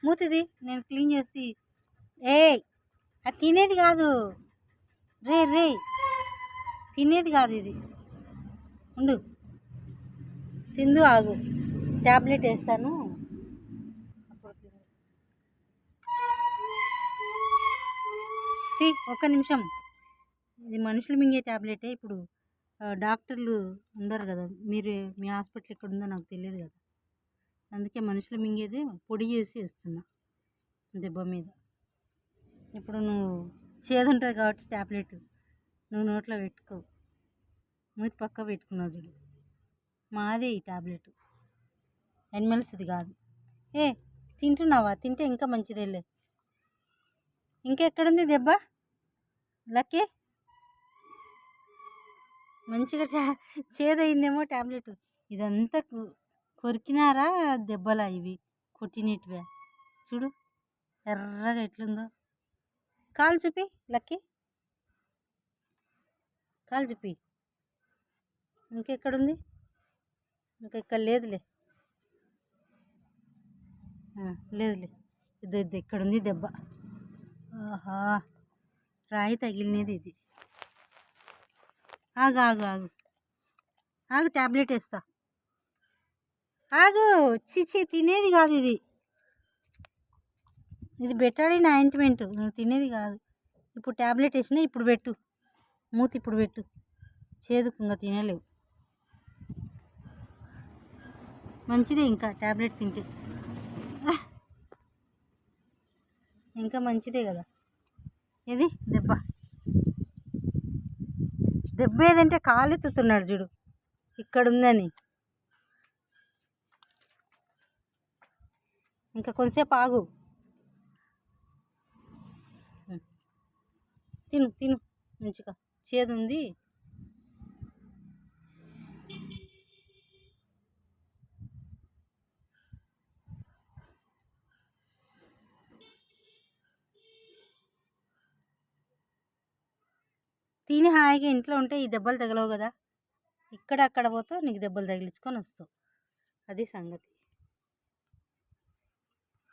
మూతిది నేను క్లీన్ చేసి. ఏ అది తినేది కాదు. రే రే తినేది కాదు ఇది. ఉండు తిందు ఆగు, ట్యాబ్లెట్ వేస్తాను అప్పుడు తిందు. ఒక్క నిమిషం. ఇది మనుషులు మింగే ట్యాబ్లెటే. ఇప్పుడు డాక్టర్లు ఉండరు కదా, మీరు మీ హాస్పిటల్ ఎక్కడ ఉందో నాకు తెలియదు కదా, అందుకే మనుషులు మింగేది పొడి చేసి వేస్తున్నా దెబ్బ మీద. ఇప్పుడు నువ్వు చేదు ఉంటుంది కాబట్టి ట్యాబ్లెట్ నువ్వు నోట్లో పెట్టుకో, మూతి పక్క పెట్టుకున్నావు చూడు. మాదే ఈ ట్యాబ్లెట్, యానిమల్స్ది కాదు. తింటున్నావా? తింటే ఇంకా మంచిదేలే. ఇంకెక్కడుంది దెబ్బ లక్కీ? మంచిగా చేదయిందేమో ట్యాబ్లెట్. ఇదంతా కొరికినారా దెబ్బలా ఇవి కొట్టినట్టువే? చూడు ఎర్రగా ఎట్లుందో. కాలు చూపి లక్కీ, కాలు చూపి. ఇంకెక్కడుంది? ఇంకా ఇక్కడ లేదులే, లేదులే. ఇది ఇక్కడుంది దెబ్బ. ఆహా, రాయి తగిలినది ఇది. ఆగు ఆగు ఆగు ఆగు, ట్యాబ్లెట్ వేస్తా. ఆగు. చిచి తినేది కాదు ఇది. ఇది బెటాడిన్ ఆయింట్మెంట్, నువ్వు తినేది కాదు. ఇప్పుడు ట్యాబ్లెట్ వేసినా, ఇప్పుడు పెట్టు మూతి, ఇప్పుడు పెట్టు. చేదుకు ఇంకా తినలేవు. మంచిదే ఇంకా ట్యాబ్లెట్ తింటే, ఇంకా మంచిదే కదా. ఇది దెబ్బ. దెబ్బ ఏదంటే కాలెత్తుతున్నాడు చూడు ఇక్కడుందని. ఇంకా కొంతసేపు ఆగు. తిను తిను మంచిగా, చేదు ఉంది. తిని హాయిగా ఇంట్లో ఉంటే ఈ దెబ్బలు తగలవు కదా. ఇక్కడ అక్కడ పోతావు, నీకు దెబ్బలు తగిలించుకొని వస్తావు. అది సంగతి.